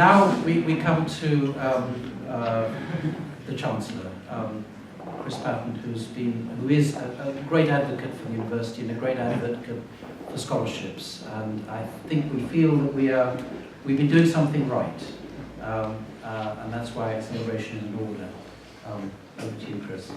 Now we come to the Chancellor, Chris Patten, who is a great advocate for the university and a great advocate for scholarships. And I think we feel that we've been doing something right, and that's why a celebration is in order. Over to you, Chris.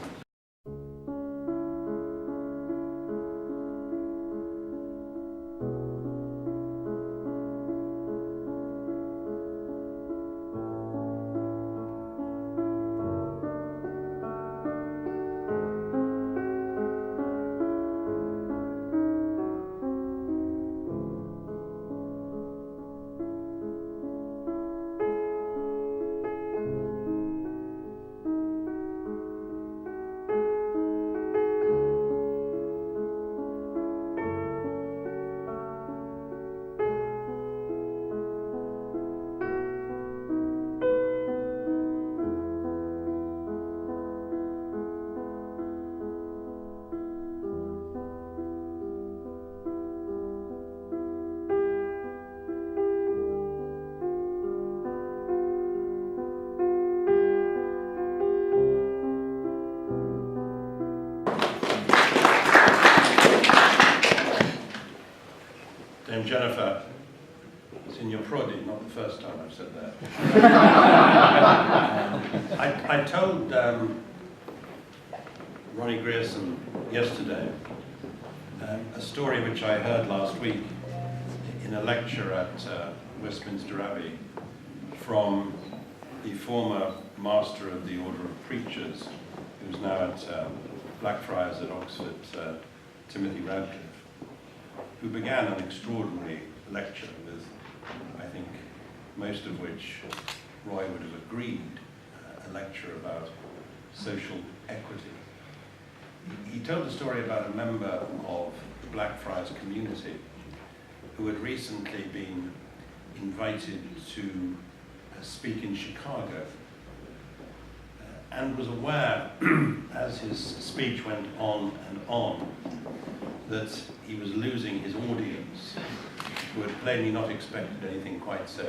Jennifer, it's in your proddy, not the first time I've said that. I told Ronnie Grierson yesterday a story which I heard last week in a lecture at Westminster Abbey from the former Master of the Order of Preachers, who's now at Blackfriars at Oxford, Timothy Radcliffe, who began an extraordinary lecture with, I think, most of which Roy would have agreed, a lecture about social equity. He told a story about a member of the Blackfriars community who had recently been invited to speak in Chicago and was aware, as his speech went on and on, that he was losing his audience, who had plainly not expected anything quite so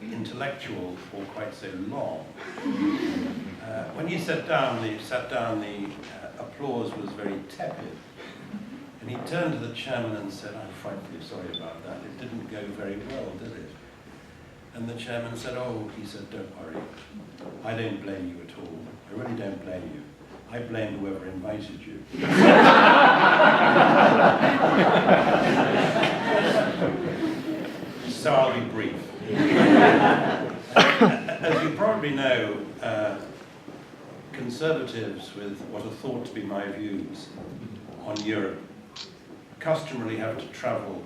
intellectual or quite so long. When he sat down, the applause was very tepid. And he turned to the chairman and said, "I'm frightfully sorry about that. It didn't go very well, did it?" And the chairman said, "Oh," he said, "don't worry. I don't blame you at all. I really don't blame you. I blame whoever invited you." So I'll be brief. As you probably know, conservatives with what are thought to be my views on Europe customarily have to travel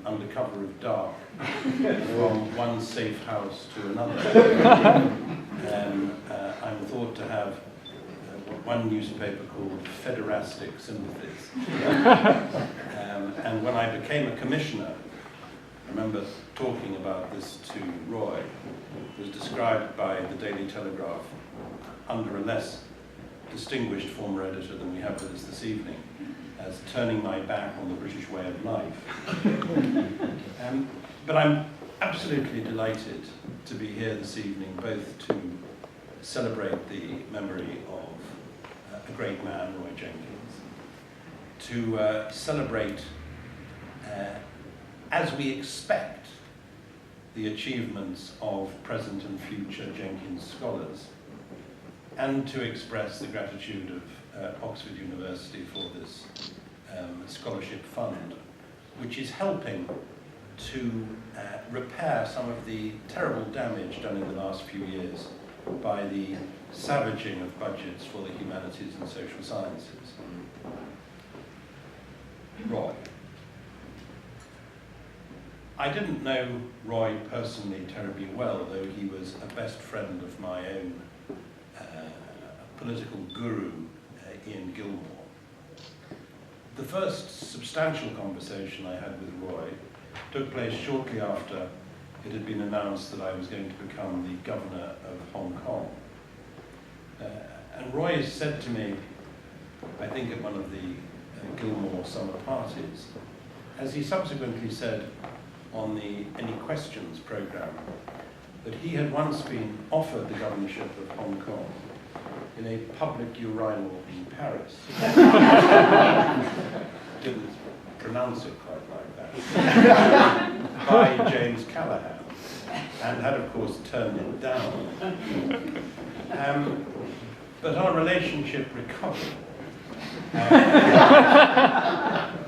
under cover of dark from one safe house to another. I'm thought to have what one newspaper called federastic sympathies. And when I became a commissioner, I remember talking about this to Roy. It was described by the Daily Telegraph under a less distinguished former editor than we have with us this evening as turning my back on the British way of life. But I'm absolutely delighted to be here this evening, both to celebrate the memory of a great man, Roy Jenkins, to celebrate, as we expect, the achievements of present and future Jenkins scholars, and to express the gratitude of Oxford University for this scholarship fund, which is helping to repair some of the terrible damage done in the last few years by the savaging of budgets for the humanities and social sciences. Roy. I didn't know Roy personally terribly well, though he was a best friend of my own political guru, Ian Gilmore. The first substantial conversation I had with Roy took place shortly after it had been announced that I was going to become the governor of Hong Kong. And Roy said to me, I think at one of the Gilmore summer parties, as he subsequently said, on the Any Questions programme that he had once been offered the governorship of Hong Kong in a public urinal in Paris. Didn't pronounce it quite like that. By James Callahan, and had of course turned it down. But our relationship recovered.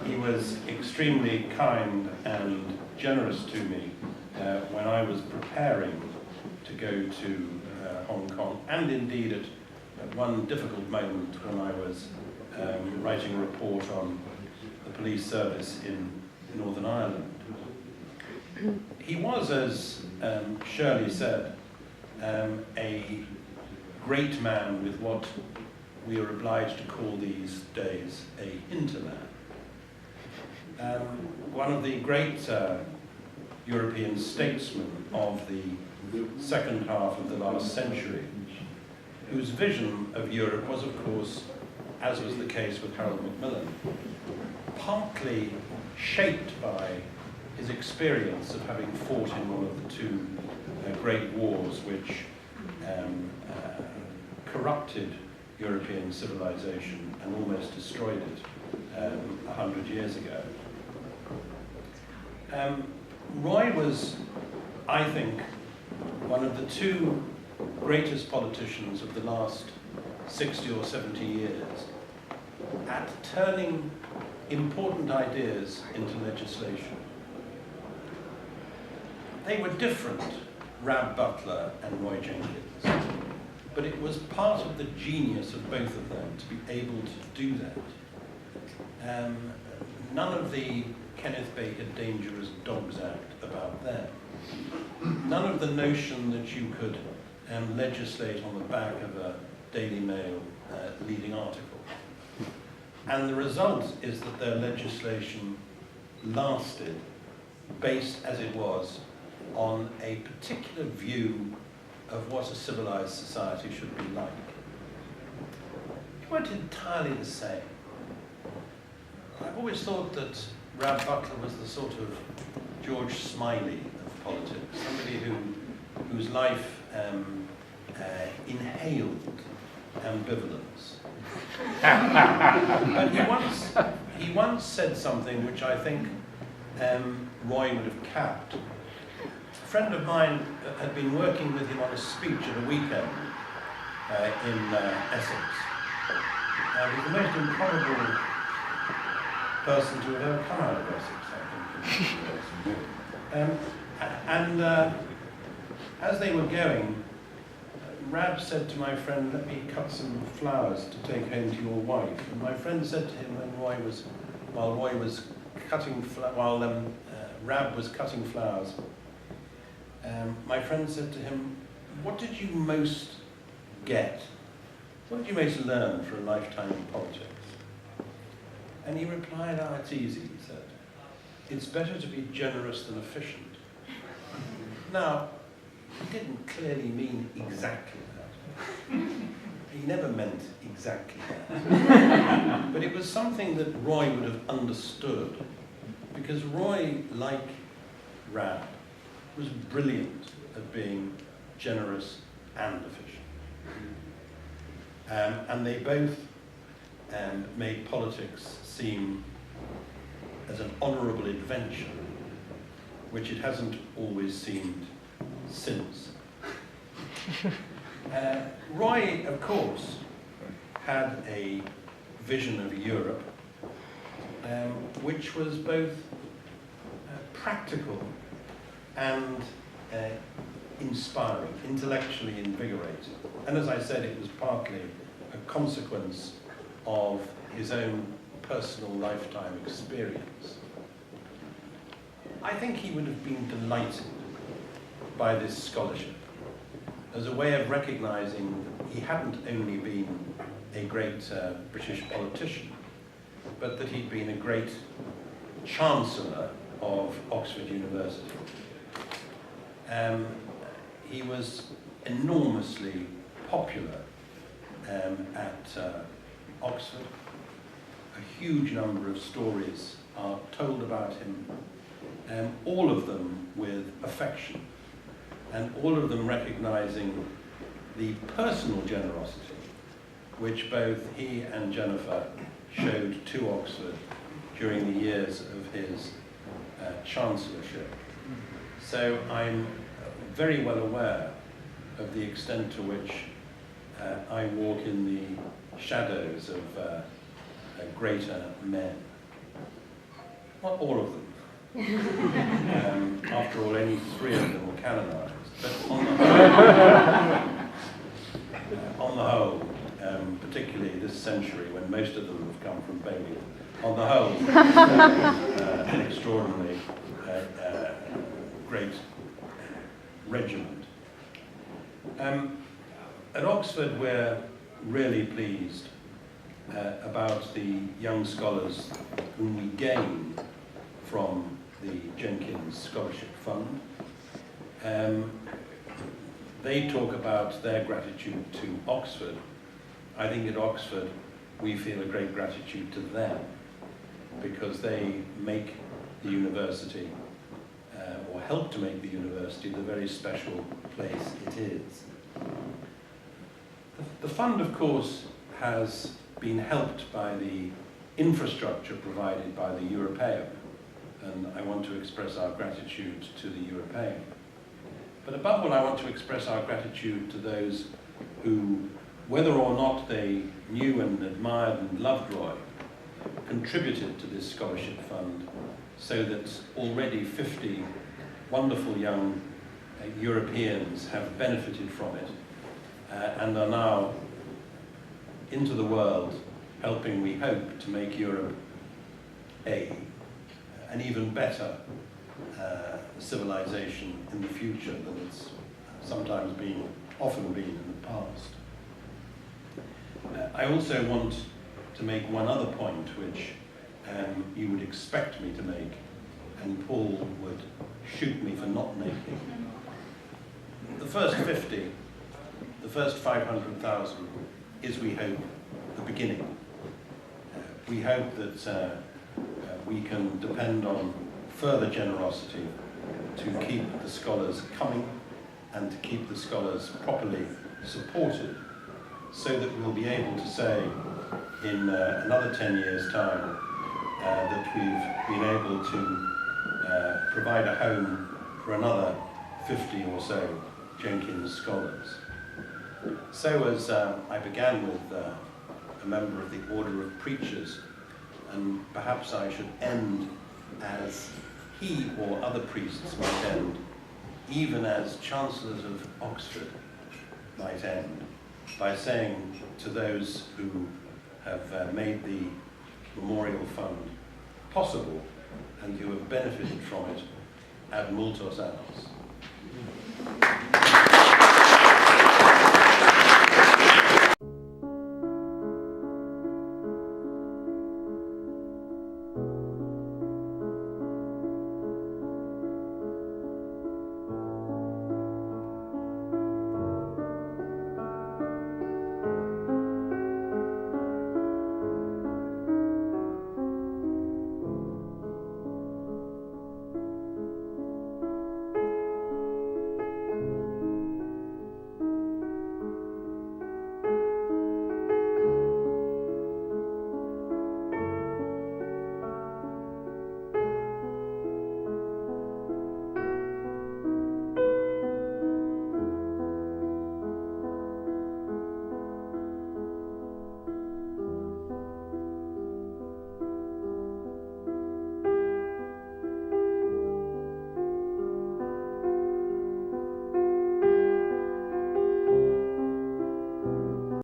He was extremely kind and generous to me when I was preparing to go to Hong Kong, and indeed at one difficult moment when I was writing a report on the police service in Northern Ireland. He was, as Shirley said, a great man with what we are obliged to call these days a hinterland. One of the great European statesmen of the second half of the last century, whose vision of Europe was, of course, as was the case with Harold Macmillan, partly shaped by his experience of having fought in one of the two great wars which corrupted European civilization and almost destroyed it 100 years ago. Roy was, I think, one of the two greatest politicians of the last 60 or 70 years at turning important ideas into legislation. They were different, Rab Butler and Roy Jenkins, but it was part of the genius of both of them to be able to do that. None of the Kenneth Baker Dangerous Dogs Act about them. None of the notion that you could legislate on the back of a Daily Mail leading article. And the result is that their legislation lasted, based as it was, on a particular view of what a civilized society should be like. They weren't entirely the same. I've always thought that Rab Butler was the sort of George Smiley of politics, somebody whose life inhaled ambivalence. But he once said something which I think Roy would have capped. A friend of mine had been working with him on a speech at a weekend in Essex. He's the most improbable person to have ever come out of Essex, I think. As they were going, Rab said to my friend, "Let me cut some flowers to take home to your wife." And my friend said to him while Rab was cutting flowers, my friend said to him, "What did you most get? What did you most learn for a lifetime in politics?" And he replied, "Oh, it's easy," he said. "It's better to be generous than efficient." Now, he didn't clearly mean exactly that. He never meant exactly that. But it was something that Roy would have understood, because Roy, like Rab, was brilliant at being generous and efficient. And they both made politics seem as an honourable adventure, which it hasn't always seemed since. Roy, of course, had a vision of Europe which was both practical and inspiring, intellectually invigorating. And as I said, it was partly a consequence of his own personal lifetime experience. I think he would have been delighted by this scholarship as a way of recognizing he hadn't only been a great British politician, but that he'd been a great Chancellor of Oxford University. He was enormously popular at Oxford. A huge number of stories are told about him all of them with affection, and all of them recognising the personal generosity which both he and Jennifer showed to Oxford during the years of his chancellorship. So I'm very well aware of the extent to which I walk in the shadows of greater men. Not all of them. After all, only 3 of them were canonised. But on the whole, particularly this century when most of them have come from Bailey, on the whole, an extraordinarily great regiment. At Oxford, we're really pleased about the young scholars whom we gain from the Jenkins Scholarship Fund. They talk about their gratitude to Oxford. I think at Oxford we feel a great gratitude to them because they make the university, or help to make the university, the very special place it is. The fund, of course, has been helped by the infrastructure provided by the European, and I want to express our gratitude to the European. But above all, I want to express our gratitude to those who, whether or not they knew and admired and loved Roy, contributed to this scholarship fund so that already 50 wonderful young Europeans have benefited from it and are now into the world helping, we hope, to make Europe an even better civilization in the future than it's sometimes often been in the past. I also want to make one other point which you would expect me to make, and Paul would shoot me for not making. The first 50, the first 500,000 is, we hope, the beginning. We hope that we can depend on further generosity to keep the scholars coming and to keep the scholars properly supported, so that we'll be able to say in another 10 years' time that we've been able to provide a home for another 50 or so Jenkins scholars. So as I began with a member of the Order of Preachers, and perhaps I should end as he or other priests might end, even as Chancellors of Oxford might end, by saying to those who have made the Memorial Fund possible and who have benefited from it, ad multos annos.